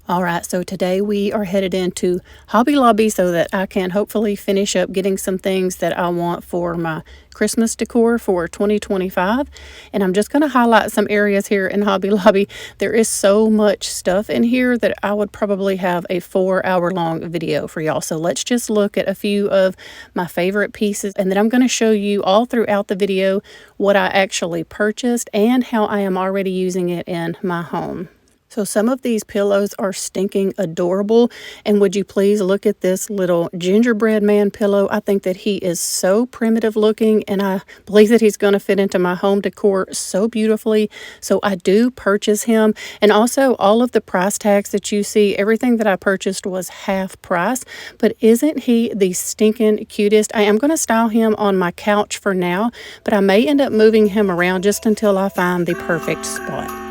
All right, so today we are headed into Hobby Lobby so that I can hopefully finish up getting some things that I want for my Christmas decor for 2025. And I'm just going to highlight some areas here in Hobby Lobby. There is so much stuff in here that I would probably have a 4-hour long video for y'all. So let's just look at a few of my favorite pieces, and then I'm going to show you all throughout the video what I actually purchased and how I am already using it in my home. So some of these pillows are stinking adorable, and would you please look at this little gingerbread man pillow. I think that he is so primitive looking, and I believe that he's going to fit into my home decor so beautifully. So I do purchase him, and also all of the price tags that you see, everything that I purchased was half price. But isn't he the stinking cutest? I am going to style him on my couch for now, but I may end up moving him around just until I find the perfect spot.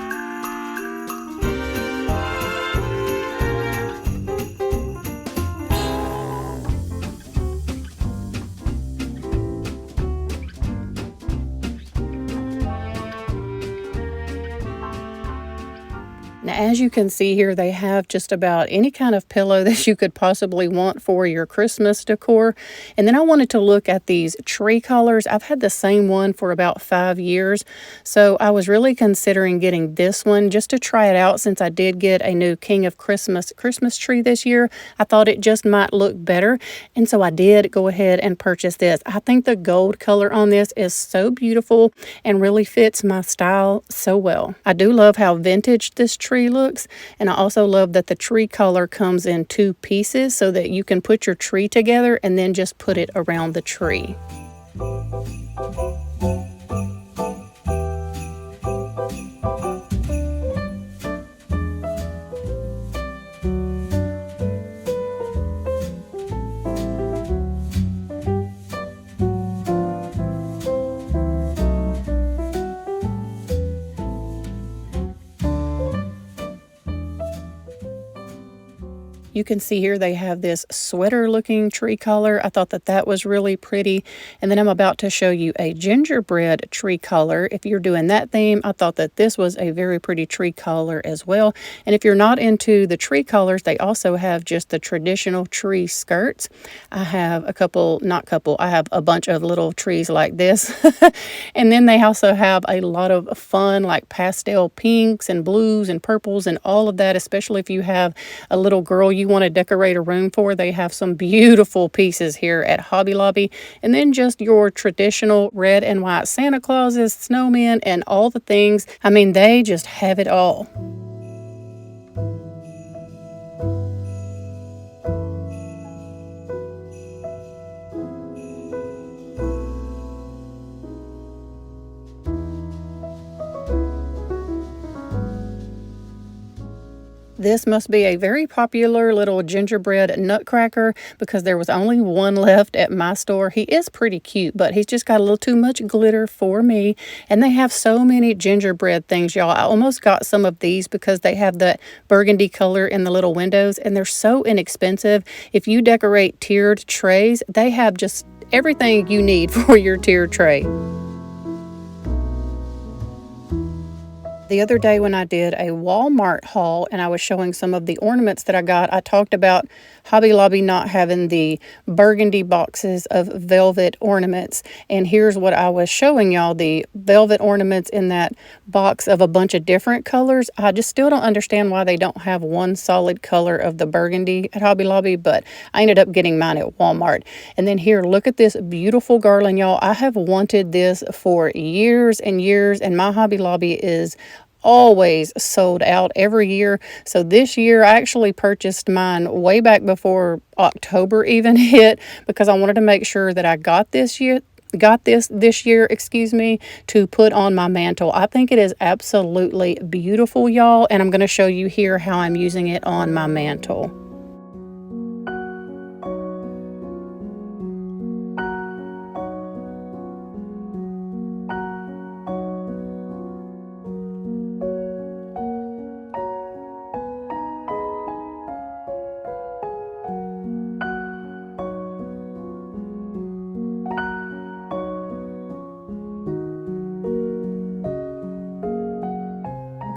Now, as you can see here, they have just about any kind of pillow that you could possibly want for your Christmas decor. And then I wanted to look at these tree colors. I've had the same one for about 5 years. So I was really considering getting this one just to try it out since I did get a new King of Christmas tree this year. I thought it just might look better. And so I did go ahead and purchase this. I think the gold color on this is so beautiful and really fits my style so well. I do love how vintage this tree looks, and I also love that the tree color comes in 2 pieces so that you can put your tree together and then just put it around the tree. You can see here they have this sweater looking tree color. I thought that that was really pretty. And then I'm about to show you a gingerbread tree color. If you're doing that theme, I thought that this was a very pretty tree color as well. And if you're not into the tree colors, they also have just the traditional tree skirts. I have I have a bunch of little trees like this. And then they also have a lot of fun like pastel pinks and blues and purples and all of that, especially if you have a little girl you want to decorate a room for. They have some beautiful pieces here at Hobby Lobby. And then just your traditional red and white Santa Clauses, snowmen, and all the things. I mean, they just have it all. This must be a very popular little gingerbread nutcracker because there was only one left at my store. He is pretty cute, but he's just got a little too much glitter for me. And they have so many gingerbread things, y'all. I almost got some of these because they have that burgundy color in the little windows, and they're so inexpensive. If you decorate tiered trays, they have just everything you need for your tiered tray. The other day when I did a Walmart haul and I was showing some of the ornaments that I got, I talked about Hobby Lobby not having the burgundy boxes of velvet ornaments. And here's what I was showing y'all, the velvet ornaments in that box of a bunch of different colors. I just still don't understand why they don't have one solid color of the burgundy at Hobby Lobby, but I ended up getting mine at Walmart. And then here, look at this beautiful garland, y'all. I have wanted this for years and years, and my Hobby Lobby is always sold out every year. So this year I actually purchased mine way back before October even hit because I wanted to make sure that I got this year, excuse me, to put on my mantle. I think it is absolutely beautiful, y'all, and I'm going to show you here how I'm using it on my mantle.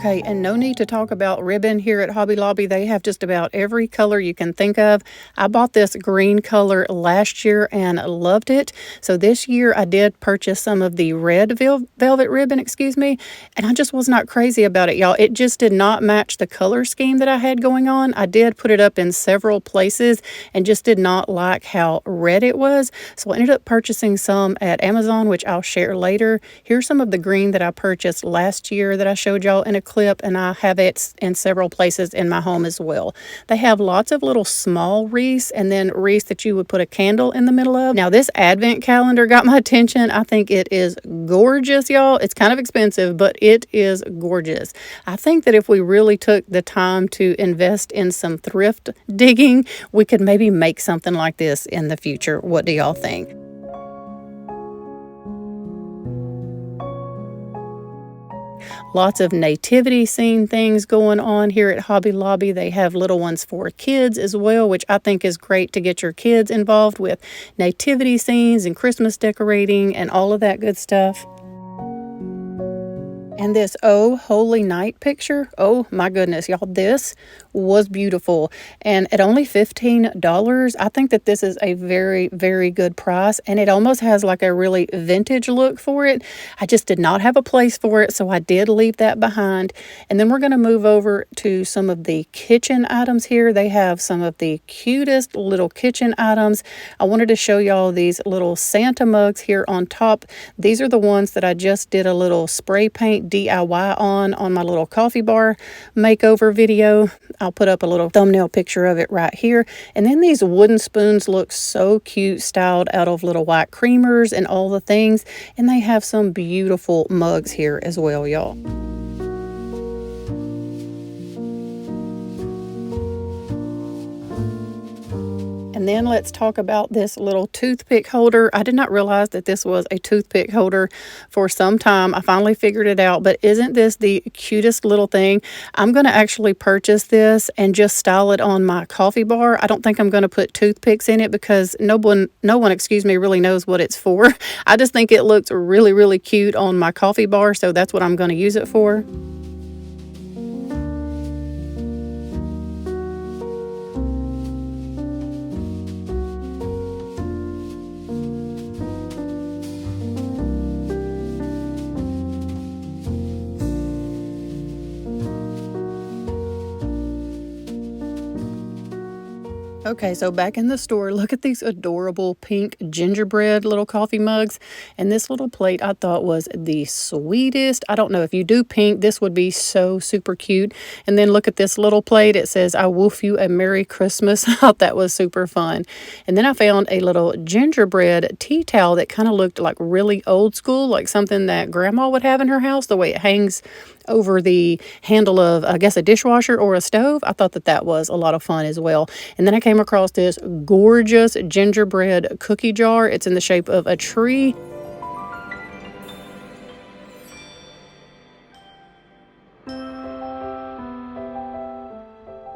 Okay, and no need to talk about ribbon here at Hobby Lobby. They have just about every color you can think of. I bought this green color last year and loved it. So this year I did purchase some of the red velvet ribbon, and I just was not crazy about it, y'all. It just did not match the color scheme that I had going on. I did put it up in several places and just did not like how red it was. So I ended up purchasing some at Amazon, which I'll share later. Here's some of the green that I purchased last year that I showed y'all in a clip, and I have it in several places in my home as well. They have lots of little small wreaths and then wreaths that you would put a candle in the middle of. Now this advent calendar got my attention. I think it is gorgeous, y'all. It's kind of expensive, but it is gorgeous. I think that if we really took the time to invest in some thrift digging, we could maybe make something like this in the future. What do y'all think? Lots of nativity scene things going on here at Hobby Lobby. They have little ones for kids as well, which I think is great to get your kids involved with nativity scenes and Christmas decorating and all of that good stuff. And this Oh Holy Night picture, oh my goodness, y'all, this was beautiful. And at only $15, I think that this is a very, very good price. And it almost has like a really vintage look for it. I just did not have a place for it, so I did leave that behind. And then we're going to move over to some of the kitchen items here. They have some of the cutest little kitchen items. I wanted to show y'all these little Santa mugs here on top. These are the ones that I just did a little spray paint DIY on my little coffee bar makeover video. I'll put up a little thumbnail picture of it right here. And then these wooden spoons look so cute, styled out of little white creamers and all the things. And they have some beautiful mugs here as well, y'all. And then let's talk about this little toothpick holder. I did not realize that this was a toothpick holder for some time. I finally figured it out, but isn't this the cutest little thing? I'm going to actually purchase this and just style it on my coffee bar. I don't think I'm going to put toothpicks in it because no one, really knows what it's for. I just think it looks really, really cute on my coffee bar, so that's what I'm going to use it for. Okay, so back in the store, look at these adorable pink gingerbread little coffee mugs. And this little plate I thought was the sweetest. I don't know if you do pink, this would be so super cute. And then look at this little plate. It says, "I woof you a Merry Christmas." I thought that was super fun. And then I found a little gingerbread tea towel that kind of looked like really old school, like something that Grandma would have in her house, the way it hangs over the handle of, I guess, a dishwasher or a stove. I thought that that was a lot of fun as well. And then I came across this gorgeous gingerbread cookie jar. It's in the shape of a tree.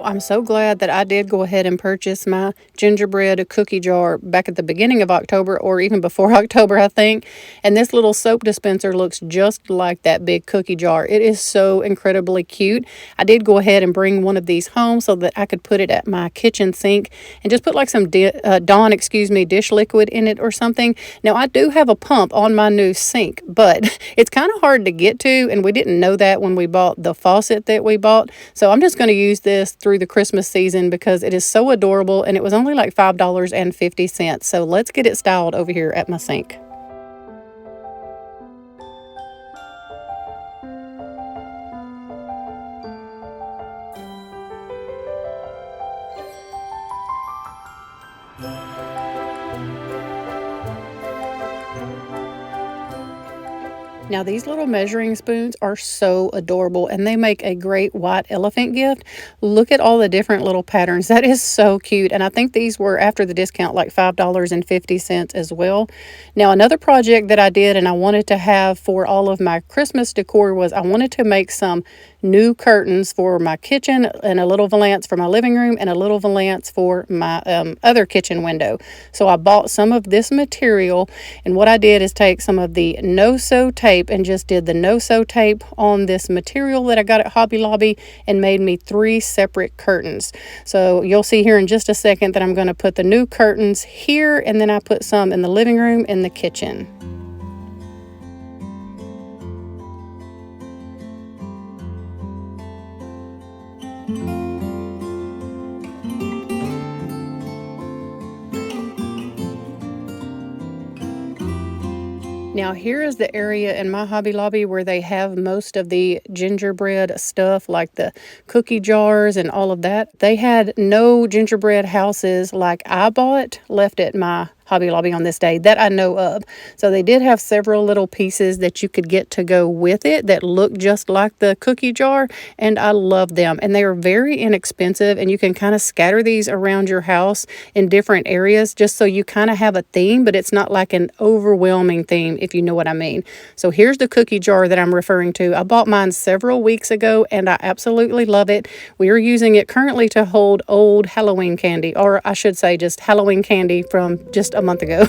I'm so glad that I did go ahead and purchase my gingerbread cookie jar back at the beginning of October, or even before October, I think. And this little soap dispenser looks just like that big cookie jar. It is so incredibly cute. I did go ahead and bring one of these home so that I could put it at my kitchen sink and just put like some Dawn, dish liquid in it or something. Now, I do have a pump on my new sink, but it's kind of hard to get to, and we didn't know that when we bought the faucet that we bought. So I'm just going to use this through the Christmas season because it is so adorable, and it was only like $5.50. So let's get it styled over here at my sink. Now, these little measuring spoons are so adorable, and they make a great white elephant gift. Look at all the different little patterns. That is so cute, and I think these were, after the discount, like $5.50 as well. Now, another project that I did and I wanted to have for all of my Christmas decor was I wanted to make some new curtains for my kitchen and a little valance for my living room and a little valance for my other kitchen window. So I bought some of this material, and what I did is take some of the no-sew tape and just did the no-sew tape on this material that I got at Hobby Lobby and made me 3 separate curtains. So you'll see here in just a second that I'm going to put the new curtains here, and then I put some in the living room and the kitchen. Now here is the area in my Hobby Lobby where they have most of the gingerbread stuff, like the cookie jars and all of that. They had no gingerbread houses like I bought left at my Hobby Lobby on this day that I know of. So they did have several little pieces that you could get to go with it that look just like the cookie jar, and I love them. And they are very inexpensive, and you can kind of scatter these around your house in different areas just so you kind of have a theme, but it's not like an overwhelming theme, if you know what I mean. So here's the cookie jar that I'm referring to. I bought mine several weeks ago, and I absolutely love it. We are using it currently to hold old Halloween candy, or I should say just Halloween candy from just a month ago.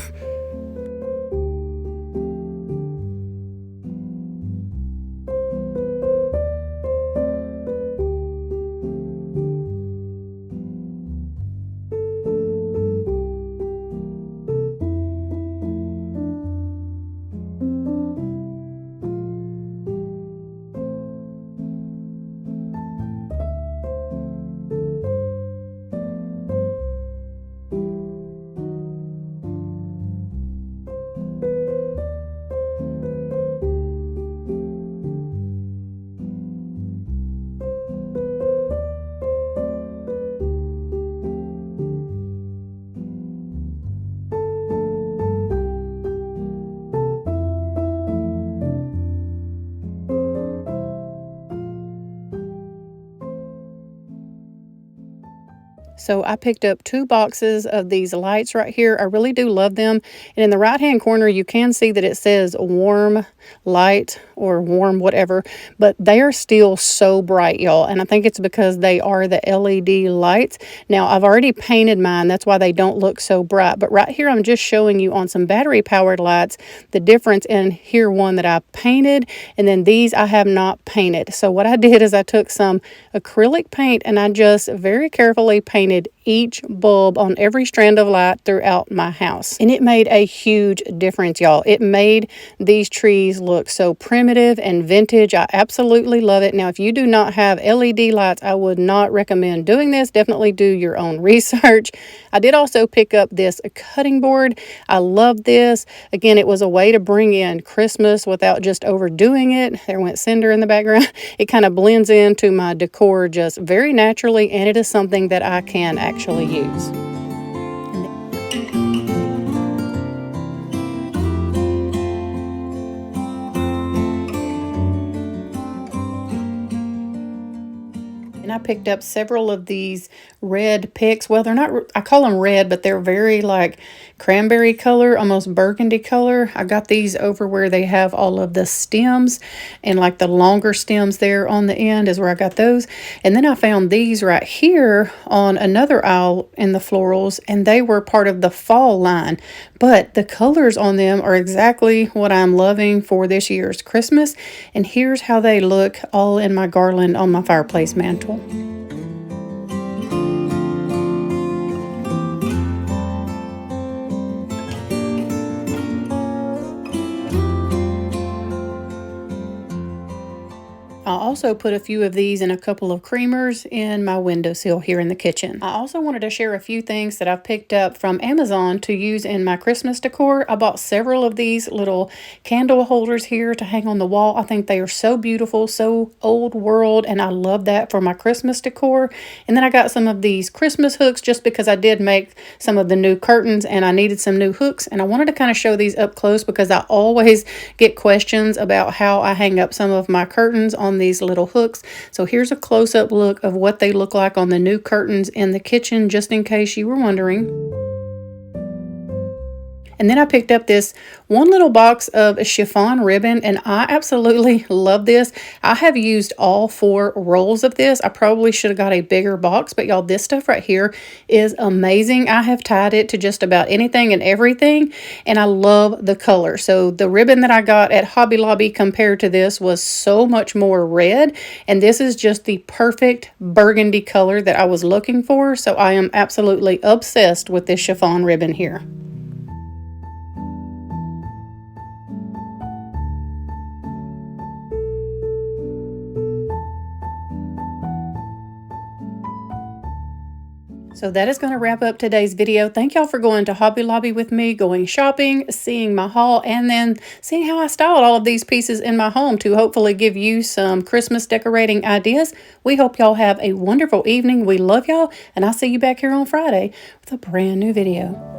So I picked up 2 boxes of these lights right here. I really do love them. And in the right-hand corner, you can see that it says warm light or warm whatever, but they are still so bright, y'all. And I think it's because they are the LED lights. Now, I've already painted mine. That's why they don't look so bright. But right here, I'm just showing you on some battery-powered lights the difference in here one that I painted, and then these I have not painted. So what I did is I took some acrylic paint and I just very carefully painted each bulb on every strand of light throughout my house. And it made a huge difference, y'all. It made these trees look so primitive and vintage. I absolutely love it. Now, if you do not have LED lights, I would not recommend doing this. Definitely do your own research. I did also pick up this cutting board. I love this. Again, it was a way to bring in Christmas without just overdoing it. There went Cinder in the background. It kind of blends into my decor just very naturally, and it is something that I can actually use. And I picked up several of these red picks. Well, they're not, I call them red, but they're very like cranberry color, almost burgundy color. I got these over where they have all of the stems, and like the longer stems there on the end is where I got those. And then I found these right here on another aisle in the florals, and they were part of the fall line. But the colors on them are exactly what I'm loving for this year's Christmas. And here's how they look all in my garland on my fireplace mantle. I'll also put a few of these in a couple of creamers in my windowsill here in the kitchen. I also wanted to share a few things that I've picked up from Amazon to use in my Christmas decor. I bought several of these little candle holders here to hang on the wall. I think they are so beautiful, so old world, and I love that for my Christmas decor. And then I got some of these Christmas hooks just because I did make some of the new curtains and I needed some new hooks, and I wanted to kind of show these up close because I always get questions about how I hang up some of my curtains on these little hooks. So here's a close-up look of what they look like on the new curtains in the kitchen, just in case you were wondering. And then I picked up this one little box of chiffon ribbon, and I absolutely love this. I have used all 4 rolls of this. I probably should have got a bigger box, but y'all, this stuff right here is amazing. I have tied it to just about anything and everything, and I love the color. So the ribbon that I got at Hobby Lobby compared to this was so much more red, and this is just the perfect burgundy color that I was looking for. So I am absolutely obsessed with this chiffon ribbon here. So that is going to wrap up today's video. Thank y'all for going to Hobby Lobby with me, going shopping, seeing my haul, and then seeing how I styled all of these pieces in my home to hopefully give you some Christmas decorating ideas. We hope y'all have a wonderful evening. We love y'all, and I'll see you back here on Friday with a brand new video.